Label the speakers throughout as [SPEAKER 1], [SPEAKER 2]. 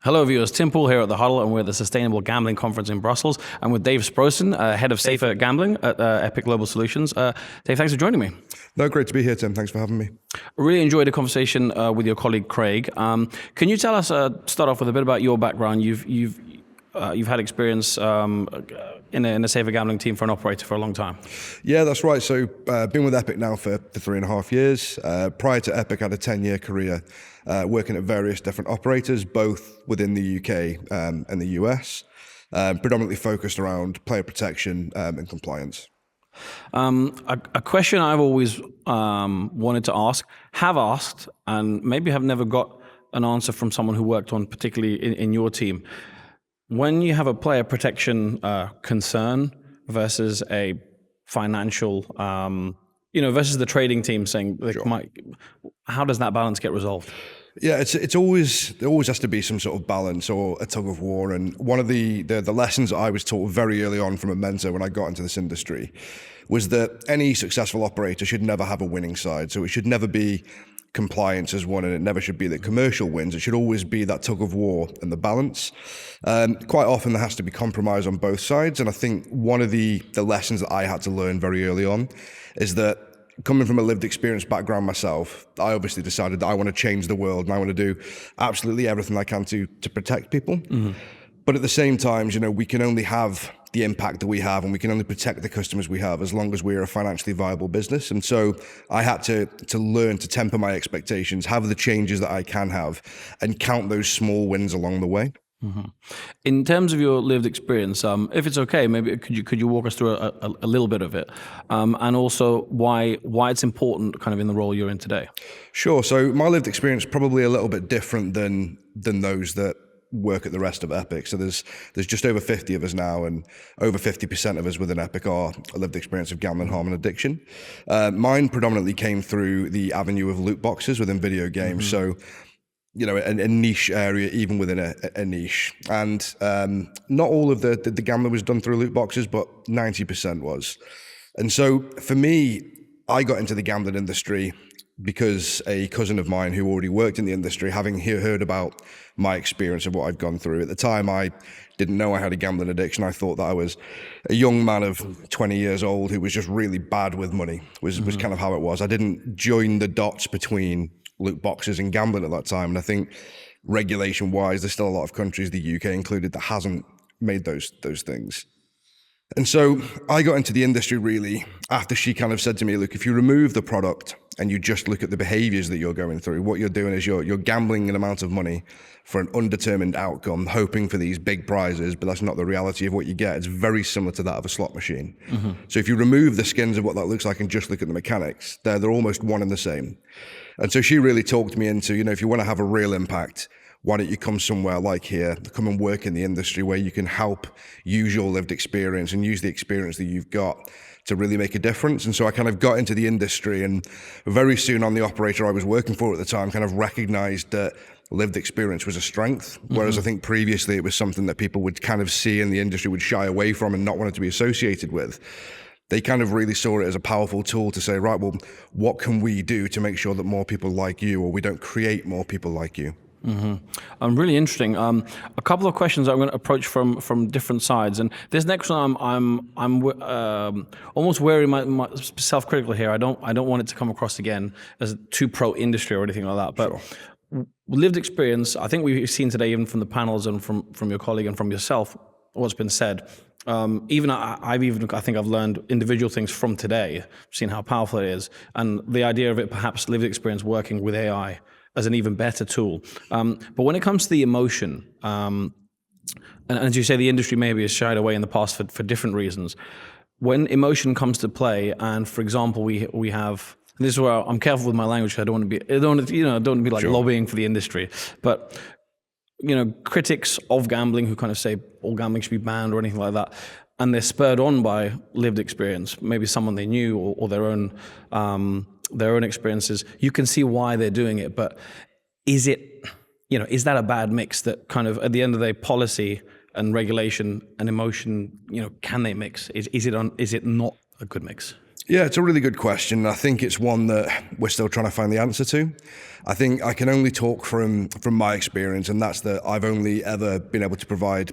[SPEAKER 1] Hello viewers, Tim Poole here at the Huddle, and we're at the Sustainable Gambling Conference in Brussels. I'm with Dave Sproson, Head of Safer Gambling at Epic Global Solutions. Dave, thanks for joining me.
[SPEAKER 2] No, great to be here, Tim. Thanks for having me.
[SPEAKER 1] I really enjoyed a conversation with your colleague Craig. Can you tell us, start off with a bit about your background? You've had experience in a safer gambling team for an operator for a long time.
[SPEAKER 2] Yeah, that's right. So been with Epic now for 3.5 years. Prior to Epic, I had a 10-year career working at various different operators, both within the UK and the US, predominantly focused around player protection and compliance.
[SPEAKER 1] A question I've always wanted to ask, have asked, and maybe have never got an answer from someone who worked on, particularly in your team. When you have a player protection concern versus a financial, versus the trading team saying, like,
[SPEAKER 2] Sure.
[SPEAKER 1] how does that balance get resolved?
[SPEAKER 2] Yeah, there always has to be some sort of balance or a tug of war. And one of the lessons that I was taught very early on from a mentor when I got into this industry was that any successful operator should never have a winning side. So it should never be compliance as one, and it never should be that commercial wins. It should always be that tug of war and the balance. Quite often there has to be compromise on both sides. And I think one of the lessons that I had to learn very early on is that, coming from a lived experience background myself, I obviously decided that I want to change the world and I want to do absolutely everything I can to protect people. Mm-hmm. But at the same time, we can only have the impact that we have, and we can only protect the customers we have as long as we're a financially viable business. And so I had to learn to temper my expectations, have the changes that I can have, and count those small wins along the way.
[SPEAKER 1] Mm-hmm. In terms of your lived experience, if it's okay, maybe could you walk us through a little bit of it, and also why it's important, kind of in the role you're in today?
[SPEAKER 2] Sure. So my lived experience is probably a little bit different than those that work at the rest of Epic. So there's just over 50 of us now, and over 50% of us within Epic are a lived experience of gambling, harm, and addiction. Mine predominantly came through the avenue of loot boxes within video games. Mm-hmm. So, a niche area, even within a niche. And not all of the gambling was done through loot boxes, but 90% was. And so for me, I got into the gambling industry because a cousin of mine who already worked in the industry, having heard about my experience of what I'd gone through. At the time, I didn't know I had a gambling addiction. I thought that I was a young man of 20 years old who was just really bad with money, was kind of how it was. I didn't join the dots between loot boxes and gambling at that time. And I think regulation-wise, there's still a lot of countries, the UK included, that hasn't made those things. And so I got into the industry really after she kind of said to me, look, if you remove the product and you just look at the behaviors that you're going through, what you're doing is you're gambling an amount of money for an undetermined outcome, hoping for these big prizes, but that's not the reality of what you get. It's very similar to that of a slot machine. Mm-hmm. So if you remove the skins of what that looks like and just look at the mechanics, they're almost one and the same. And so she really talked me into, if you want to have a real impact, why don't you come somewhere like here, come and work in the industry where you can help use your lived experience and use the experience that you've got to really make a difference. And so I kind of got into the industry, and very soon on, the operator I was working for at the time kind of recognized that lived experience was a strength, whereas I think previously it was something that people would kind of see and the industry would shy away from and not want it to be associated with. They kind of really saw it as a powerful tool to say, right, well, what can we do to make sure that more people like you, or we don't create more people like you?
[SPEAKER 1] Mm-hmm. Really interesting. A couple of questions I'm going to approach from different sides, and this next one I'm almost wary myself critical here. I don't want it to come across again as too pro industry or anything like that. But sure. Lived experience, I think we've seen today, even from the panels and from your colleague and from yourself, what's been said. I think I've learned individual things from today, seen how powerful it is, and the idea of it perhaps lived experience working with AI as an even better tool. But when it comes to the emotion, and as you say, the industry maybe has shied away in the past for different reasons. When emotion comes to play, and for example, we have, and this is where I'm careful with my language. I don't want to be like, sure, lobbying for the industry, but critics of gambling who kind of say all gambling should be banned or anything like that, and they're spurred on by lived experience, maybe someone they knew or their own experiences. You can see why they're doing it, but is that a bad mix that kind of, at the end of the day, policy and regulation and emotion, can they mix? Is it not a good mix?
[SPEAKER 2] Yeah, it's a really good question. I think it's one that we're still trying to find the answer to. I think I can only talk from my experience, and that's that I've only ever been able to provide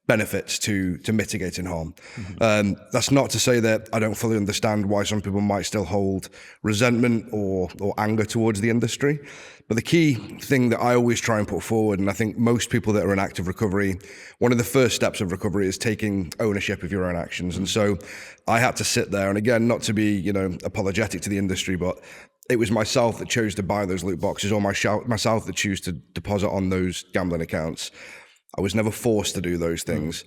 [SPEAKER 2] benefits to mitigating harm. That's not to say that I don't fully understand why some people might still hold resentment or anger towards the industry. But the key thing that I always try and put forward, and I think most people that are in active recovery, one of the first steps of recovery is taking ownership of your own actions. And so I had to sit there, and again, not to be, apologetic to the industry, but it was myself that chose to buy those loot boxes, or myself that chose to deposit on those gambling accounts. I was never forced to do those things.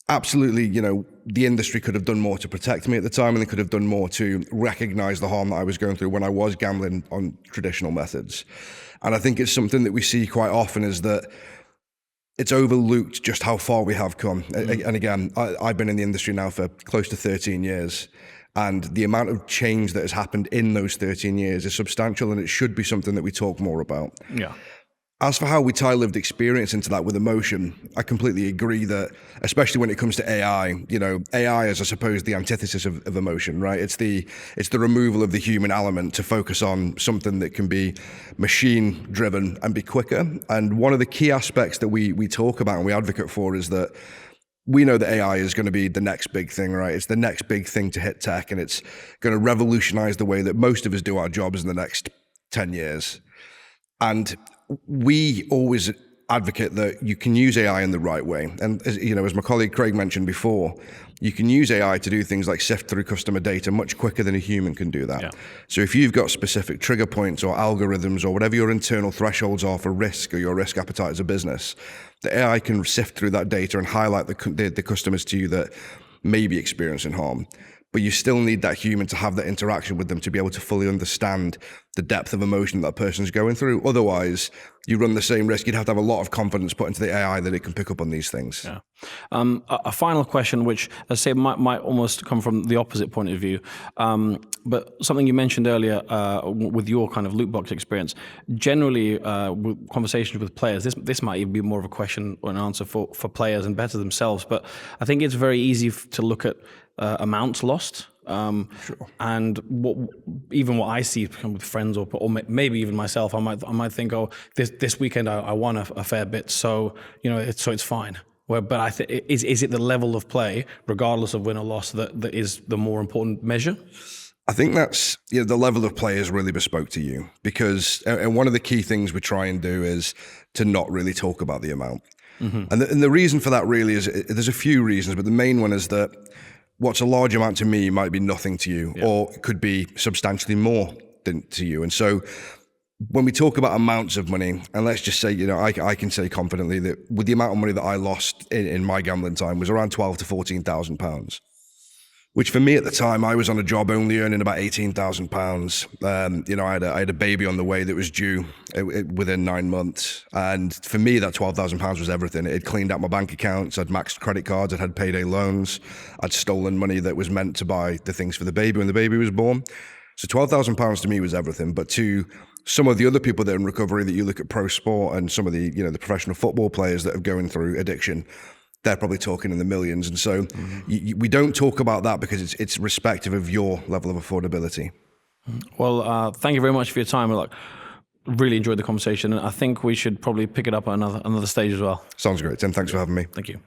[SPEAKER 2] Absolutely, the industry could have done more to protect me at the time, and they could have done more to recognize the harm that I was going through when I was gambling on traditional methods. And I think it's something that we see quite often, is that it's overlooked just how far we have come. And again, I've been in the industry now for close to 13 years. And the amount of change that has happened in those 13 years is substantial, and it should be something that we talk more about.
[SPEAKER 1] Yeah.
[SPEAKER 2] As for how we tie lived experience into that with emotion, I completely agree that, especially when it comes to AI, AI is, I suppose, the antithesis of emotion, right? It's the removal of the human element to focus on something that can be machine driven and be quicker. And one of the key aspects that we talk about and we advocate for is that we know that AI is going to be the next big thing, right? It's the next big thing to hit tech, and it's going to revolutionize the way that most of us do our jobs in the next 10 years. And we always advocate that you can use AI in the right way. And as my colleague Craig mentioned before, you can use AI to do things like sift through customer data much quicker than a human can do that. Yeah. So if you've got specific trigger points or algorithms or whatever your internal thresholds are for risk or your risk appetite as a business, the AI can sift through that data and highlight the customers to you that may be experiencing harm. But you still need that human to have that interaction with them to be able to fully understand the depth of emotion that person's going through. Otherwise, you run the same risk. You'd have to have a lot of confidence put into the AI that it can pick up on these things.
[SPEAKER 1] Yeah. A final question, which I say might almost come from the opposite point of view, but something you mentioned earlier with your kind of loot box experience. Generally, with conversations with players, this might even be more of a question or an answer for players and better themselves. But I think it's very easy to look at amounts lost.
[SPEAKER 2] Sure.
[SPEAKER 1] And what I see with friends or maybe even myself, I might think, oh, this weekend I won a fair bit, so it's fine. But I think is it the level of play, regardless of win or loss, that is the more important measure?
[SPEAKER 2] I think that's the level of play is really bespoke to you, because and one of the key things we try and do is to not really talk about the amount. Mm-hmm. And the reason for that really is there's a few reasons, but the main one is that what's a large amount to me might be nothing to you, or could be substantially more than to you. And so when we talk about amounts of money, and let's just say, I can say confidently that with the amount of money that I lost in my gambling time was around £12,000 to £14,000, which for me at the time, I was on a job only earning about £18,000. I had a baby on the way that was due within 9 months. And for me, that £12,000 was everything. It had cleaned out my bank accounts. I'd maxed credit cards. I'd had payday loans. I'd stolen money that was meant to buy the things for the baby when the baby was born. So £12,000 to me was everything. But to some of the other people that are in recovery, that you look at pro sport and some of the, the professional football players that are going through addiction, they're probably talking in the millions. And so we don't talk about that because it's respective of your level of affordability.
[SPEAKER 1] Well, thank you very much for your time. Really enjoyed the conversation, and I think we should probably pick it up at another stage as well.
[SPEAKER 2] Sounds great, Tim. Thanks for having me.
[SPEAKER 1] Thank you.